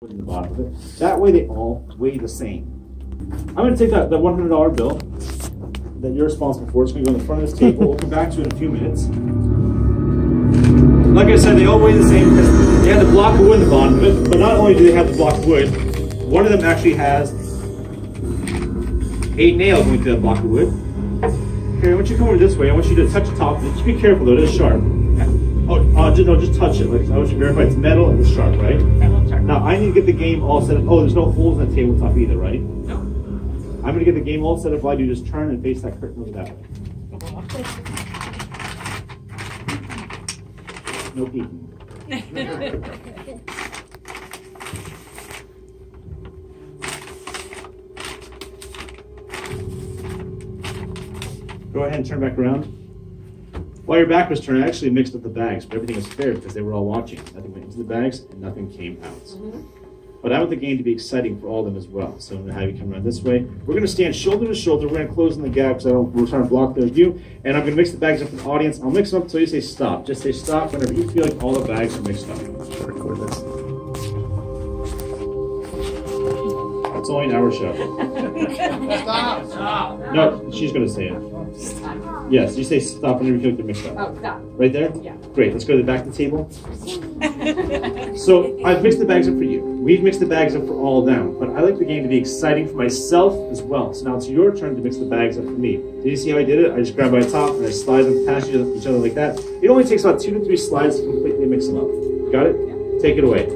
in the bottom of it. That way they all weigh the same. I'm going to take that $100 bill that you're responsible for. It's going to go in the front of this table. We'll come back to it in a few minutes. Like I said, they all weigh the same because they have the block of wood in the bottom of it. But not only do they have the block of wood, one of them actually has a nail going through that block of wood. Here, I want you to come over this way. I want you to touch the top. Just be careful though, it is sharp. Oh, just touch it. Like, I want you to verify it's metal and it's sharp, right? Metal sharp. Now, I need to get the game all set up. Oh, there's no holes in the tabletop either, right? No. I'm going to get the game all set up while you just turn and face that curtain over that way. No peeking. Go ahead and turn back around. While your back was turned, I actually mixed up the bags, but everything was fair because they were all watching. Nothing went into the bags and nothing came out. But I want the game to be exciting for all of them as well. So I'm going to have you come around this way. We're going to stand shoulder to shoulder. We're going to close in the gap because we're trying to block their view. And I'm going to mix the bags up for the audience. I'll mix them up until you say stop. Just say stop whenever you feel like all the bags are mixed up. Record this. It's only an hour show. Stop! Stop! No, she's going to say it. Yes, you say stop whenever you feel like they're mixed up. Oh, stop. Right there? Yeah. Great, let's go to the back of the table. So I've mixed the bags up for you. We've mixed the bags up for all of them, but I like the game to be exciting for myself as well. So now it's your turn to mix the bags up for me. Did you see how I did it? I just grab my top and I slide them past each other like that. It only takes about 2 to 3 slides to completely mix them up. Got it? Yeah. Take it away.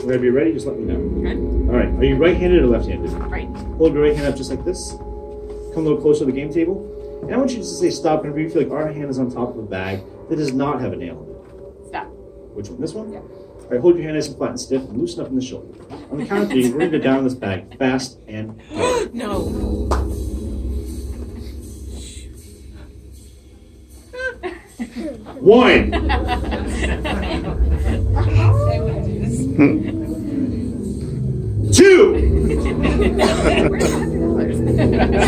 Whenever you're ready, just let me know. Okay. All right. Are you right-handed or left-handed? Right. Hold your right hand up just like this. Come a little closer to the game table. And I want you to say stop whenever you feel like our hand is on top of a bag that does not have a nail in it. Stop. Which one? This one? Yeah. All right. Hold your hand nice and flat and stiff and loosen up in the shoulder. On the count of 3, we're going to go down this bag fast and hard. No. 1. Two.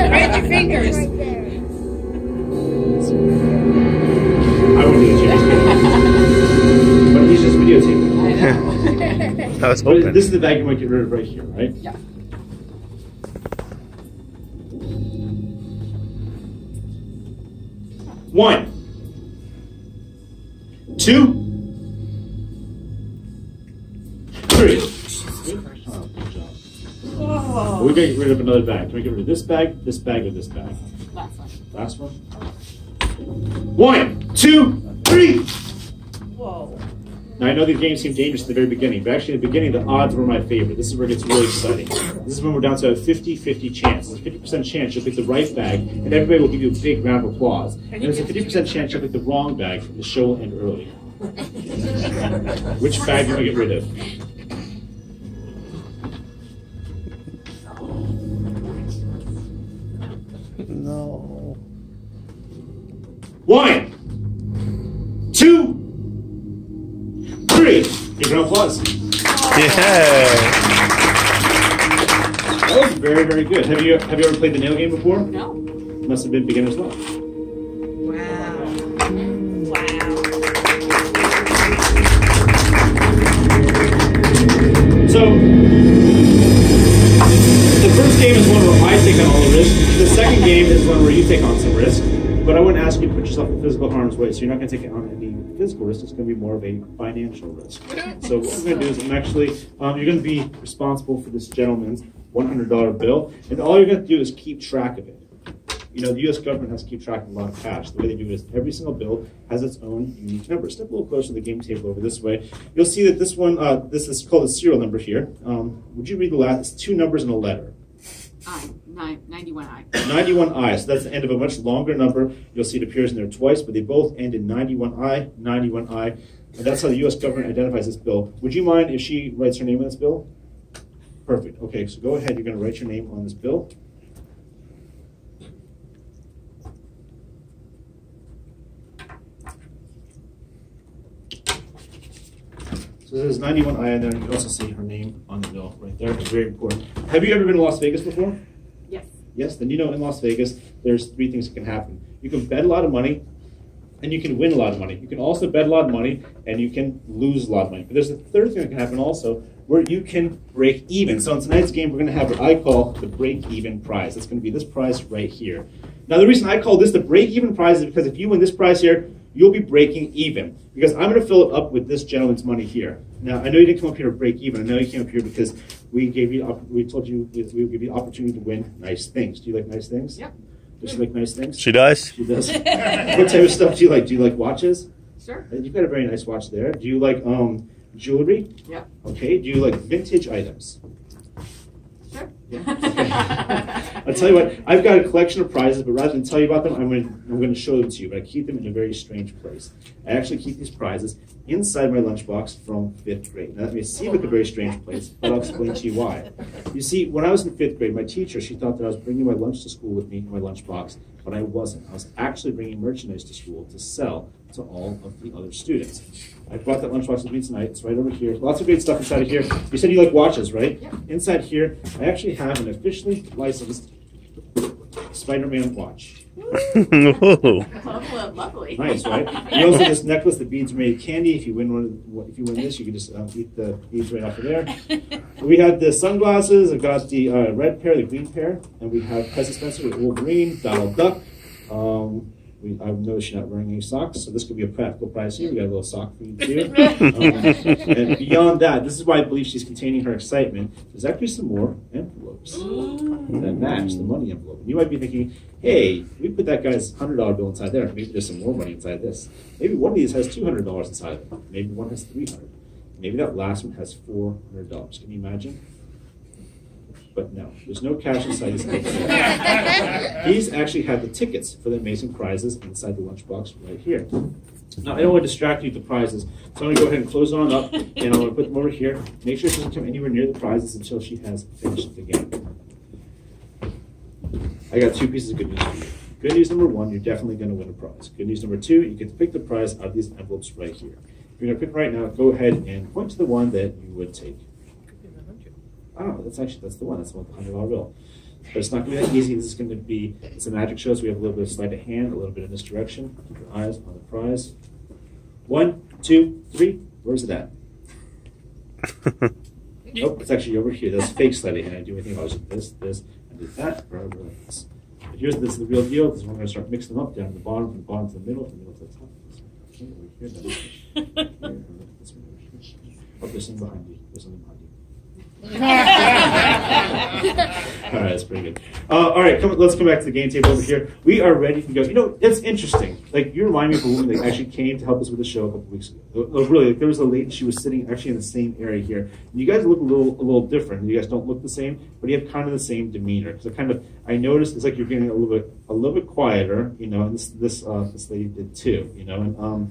Spread your fingers. I wouldn't do it, but he's just videotaping. I know. I was hoping. This is the bag you might get rid of right here, right? Yeah. One. 2. 3. Oh, good job. Whoa. We gotta get rid of another bag. Can we get rid of this bag, or this bag? Last one. Last one. 1, 2, 3. Whoa. Now I know these games seem dangerous at the very beginning, but actually at the beginning the odds were my favorite. This is where it gets really exciting. This is when we're down to a 50-50 chance. There's a 50% chance you'll pick the right bag, and everybody will give you a big round of applause. And there's a 50% chance you'll pick the wrong bag, and the show will end early. Which bag do you want to get rid of? No. 1, 2, 3. Give her an applause. Yeah. That was very, very good. Have you ever played the nail game before? No. Must have been beginner's luck. Wow. Wow. So, the first game is one where I take on all the risk. The second game is one where you take on some risk. But I wouldn't ask you to put yourself in physical harm's way, so you're not going to take on any physical risk. It's going to be more of a financial risk. So what I'm going to do is you're going to be responsible for this gentleman's $100 bill, and all you're going to do is keep track of it. You know, the U.S. government has to keep track of a lot of cash. The way they do it is every single bill has its own unique number. Step a little closer to the game table over this way. You'll see that this one, this is called a serial number here. Would you read the last? It's 2 numbers and a letter. 91I. 91I, so that's the end of a much longer number. You'll see it appears in there twice, but they both end in 91I, 91I, and that's how the U.S. government identifies this bill. Would you mind if she writes her name on this bill? Perfect. Okay, so go ahead. You're going to write your name on this bill. So there's 91I, and then you can also see her name on the bill right there. It's very important. Have you ever been to Las Vegas before? Yes. Yes, then you know in Las Vegas, there's 3 things that can happen. You can bet a lot of money, and you can win a lot of money. You can also bet a lot of money, and you can lose a lot of money. But there's a third thing that can happen also, where you can break even. So in tonight's game, we're going to have what I call the break-even prize. It's going to be this prize right here. Now, the reason I call this the break-even prize is because if you win this prize here, you'll be breaking even. Because I'm going to fill it up with this gentleman's money here. Now, I know you didn't come up here to break even. I know you came up here because we told you we would give you the opportunity to win nice things. Do you like nice things? Yep. Does she like nice things? She does. She does. What type of stuff do you like? Do you like watches? Sure. You've got a very nice watch there. Do you like jewelry? Yep. Okay. Do you like vintage items? Sure. Yeah. Okay. I'll tell you what. I've got a collection of prizes, but rather than tell you about them, I'm going to show them to you. But I keep them in a very strange place. I actually keep these prizes inside my lunchbox from 5th grade. Now that may seem like a very strange place, but I'll explain to you why. You see, when I was in 5th grade, my teacher, she thought that I was bringing my lunch to school with me in my lunchbox, but I wasn't. I was actually bringing merchandise to school to sell to all of the other students. I brought that lunchbox with me tonight. It's right over here. Lots of great stuff inside of here. You said you like watches, right? Yeah. Inside here, I actually have an officially licensed Spider-Man watch. Whoa. Oh, lovely. Nice, right? You also have this necklace. The beads are made of candy. If you win this, you can just eat the beads right off of there. We have the sunglasses. I've got the red pair, the green pair, and we have President Spencer with Wolverine, Donald Duck. I've noticed you're not wearing any socks, so this could be a practical prize here. We got a little sock for you too. And beyond that, this is why I believe she's containing her excitement. There's actually some more envelopes that match the money envelope. And you might be thinking, hey, we put that guy's $100 bill inside there. Maybe there's some more money inside this. Maybe one of these has $200 inside of it. Maybe one has $300. Maybe that last one has $400. Can you imagine? But no, there's no cash inside his head. He's actually had the tickets for the amazing prizes inside the lunchbox right here. Now, I don't want to distract you with the prizes, so I'm going to go ahead and close on up, and I'm going to put them over here. Make sure she doesn't come anywhere near the prizes until she has finished the game. I got 2 pieces of good news for you. Good news number 1, you're definitely going to win a prize. Good news number 2, you get to pick the prize out of these envelopes right here. If you're going to pick right now, go ahead and point to the one that you would take. Oh, that's the one. That's the one with the $100 bill. But it's not going to be that easy. This is going to be, it's a magic show, so we have a little bit of sleight of hand, a little bit in this direction. Keep your eyes on the prize. 1, 2, 3. Where's it at? Oh, it's actually over here. That's fake sleight of hand. I do anything. I was this, and did that, or over like this. But this is the real deal. This is when we're going to start mixing them up down to the bottom, from the bottom to the middle, from the middle to the top. Okay, over here. This one over here. Oh, there's something behind you. There's something behind you. All right, that's pretty good. All right, let's come back to the game table over here. We are ready to go. You know, it's interesting. Like, you remind me of a woman that actually came to help us with the show a couple weeks ago. Really, like, there was a lady, she was sitting actually in the same area here. And you guys look a little different. You guys don't look the same, but you have kind of the same demeanor. So I noticed it's like you're getting a little bit quieter, you know, and this lady did too, you know. And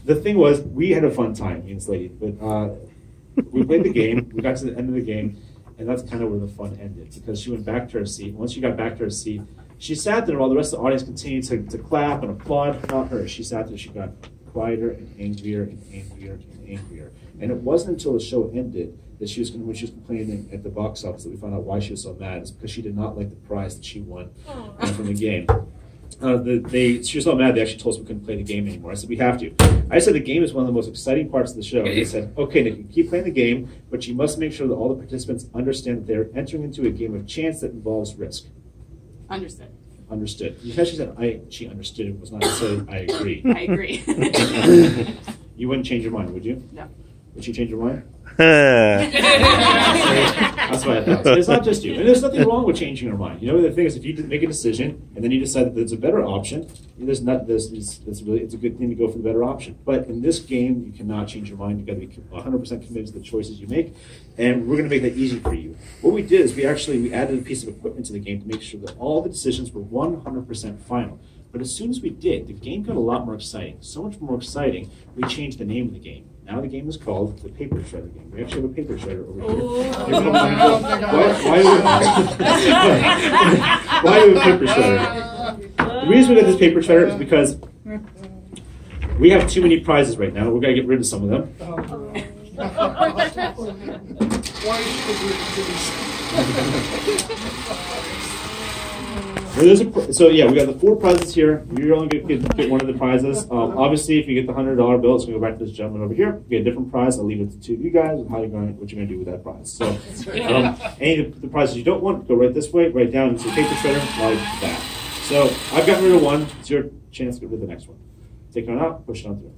the thing was, we had a fun time, me and this lady, but we played the game, we got to the end of the game, and that's kind of where the fun ended, because she went back to her seat. Once she got back to her seat, she sat there while the rest of the audience continued to clap and applaud. Not her. She sat there, she got quieter and angrier and angrier and angrier. And it wasn't until the show ended that when she was complaining at the box office, that we found out why she was so mad. It's because she did not like the prize that she won from the game. She was so mad they actually told us we couldn't play the game anymore. I said, we have to. I said the game is one of the most exciting parts of the show. They said, okay, Nick, you keep playing the game, but you must make sure that all the participants understand that they're entering into a game of chance that involves risk. Understood. Understood. Because she said she understood, it was not necessarily I agree. I agree. You wouldn't change your mind, would you? No. Would you change your mind? That's what I thought. So it's not just you. And there's nothing wrong with changing your mind. You know, the thing is, if you make a decision and then you decide that there's a better option, it's a good thing to go for the better option. But in this game, you cannot change your mind. You've got to be 100% committed to the choices you make. And we're going to make that easy for you. What we did is we added a piece of equipment to the game to make sure that all the decisions were 100% final. But as soon as we did, the game got a lot more exciting. So much more exciting, we changed the name of the game. Now the game is called the Paper Shredder game. We actually have a paper shredder over here. Why do we have a paper shredder? The reason we got this paper shredder is because we have too many prizes right now. We're going to get rid of some of them. So yeah, we got the 4 prizes here. You're only going to get one of the prizes. Obviously, if you get the $100 bill, it's going to go back to this gentleman over here. You get a different prize. I'll leave it to you guys and what you're going to do with that prize. So any of the prizes you don't want, go right this way, right down into the paper shredder like that. So I've gotten rid of one. It's your chance to get rid of the next one. Take it on out, push it on through.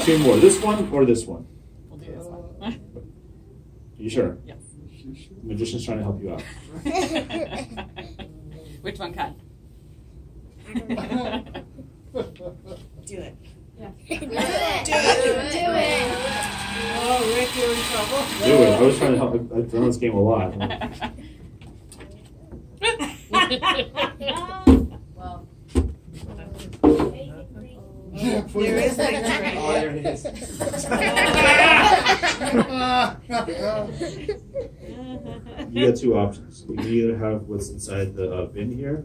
2 more. This one or this one? We'll do this one. You sure? Yes. The magician's trying to help you out. Which one, Kat? Do it. Yeah. Do it. Oh, Rick, you're in trouble. Do it. I was trying to help. I've done this game a lot. Well, There is no time. Oh, there it is. You got 2 options. You can either have what's inside the bin here,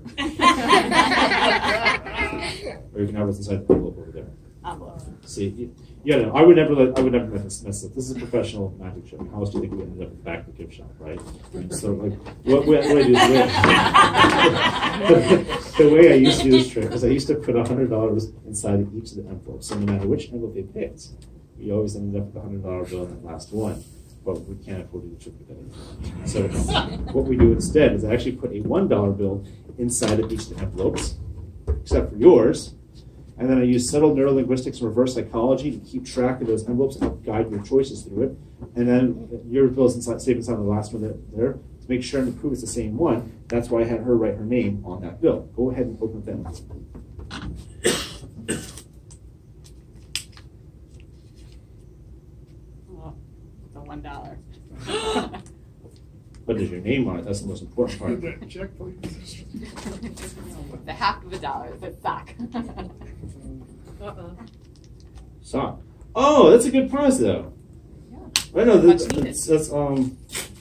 or you can have what's inside the envelope over there. See, I would never mess this up. This is a professional magic show. How else do you think we ended up at the back of the gift shop, right? And so, like, what I do is the way I used to do this trick is I used to put $100 inside of each of the envelopes. So no matter which envelope they picked, we always ended up with a $100 bill in that last one. But we can't afford to do the trick with that anymore. So what we do instead is I actually put a $1 bill inside of each of the envelopes, except for yours. And then I use subtle neurolinguistics and reverse psychology to keep track of those envelopes and help guide your choices through it. And then your bill is safe inside the last one there to make sure and prove it's the same one. That's why I had her write her name on that bill. Go ahead and open up that envelope. oh, the $1. But there's your name on it. That's the most important part. Check, please. The half of $1. The sock. Sock. Oh, that's a good prize though. Yeah. I know Much that's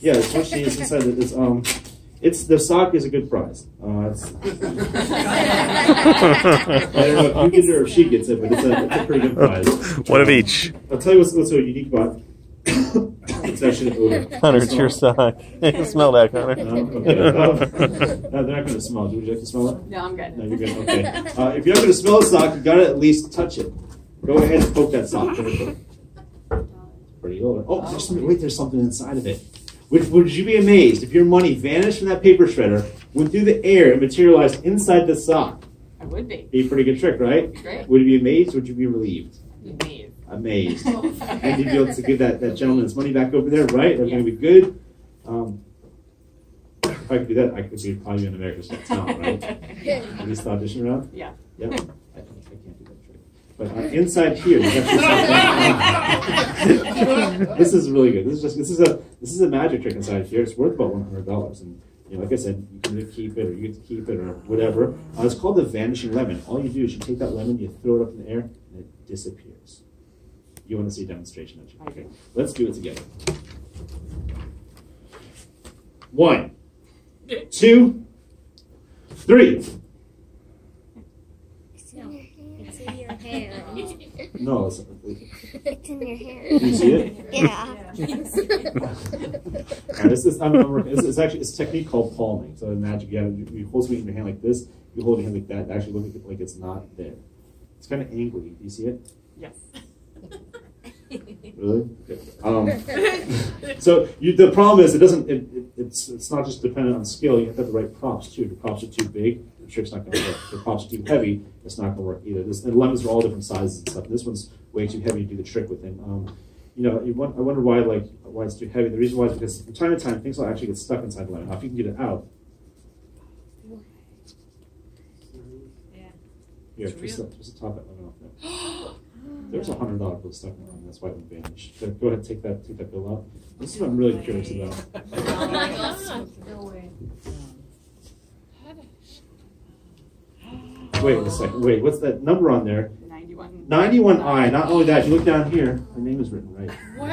yeah, it's much needed inside it. It's the sock is a good prize. I don't know if you get it or if she gets it, but it's a pretty good prize. One of each. I'll tell you what's so unique about it. It's actually an odor. Connor, it's your sock. You can smell that, Connor. Okay. No, they're not going to smell it. Would you like to smell it? No, I'm good. No, you're good. Okay. If you're not going to smell a sock, you got to at least touch it. Go ahead and poke that sock. Pretty odor. Oh, there's something inside of it. Would you be amazed if your money vanished from that paper shredder, went through the air, and materialized inside the sock? I would be. Be a pretty good trick, right? Great. Would you be amazed or would you be relieved? Amazed. Amazed. And you'd be able to give that gentleman his money back over there, right? Everything would be good. If I could do that, I could be probably in America's Got Talent, right? At least the audition round? Yeah. Yep. I can't do that trick. But inside here, there's actually something. This is really good. This is a magic trick inside here. It's worth about $100. And like I said, you can keep it or you get to keep it or whatever. It's called the vanishing lemon. All you do is you take that lemon, you throw it up in the air, and it disappears. You want to see a demonstration, don't you? Okay. Let's do it together. 1, 2, 3. It's in your hair. No, it's It's in your hair. do you see it? Yeah. It's actually a technique called palming. So in magic, you hold something in your hand like this. You hold your hand like that. It actually looks like it's not there. It's kind of angry. Do you see it? Yes. Really? So the problem is it's not just dependent on skill. You have to have the right props too. If the props are too big, the trick's not going to work. If the props are too heavy, it's not going to work either. The lemons are all different sizes and stuff. This one's way too heavy to do the trick with. And I wonder why it's too heavy. The reason why is because from time to time things will actually get stuck inside the lemon. Now, if you can get it out. Here, twist the top of that lemon off there. There's a $100 bill stuck in it. That's why it would vanish. So go ahead and take that bill out. This is what I'm really curious about. Wait a second. Wait, what's that number on there? 91. 91I. Not only that, you look down here. Her name is written right. Wow.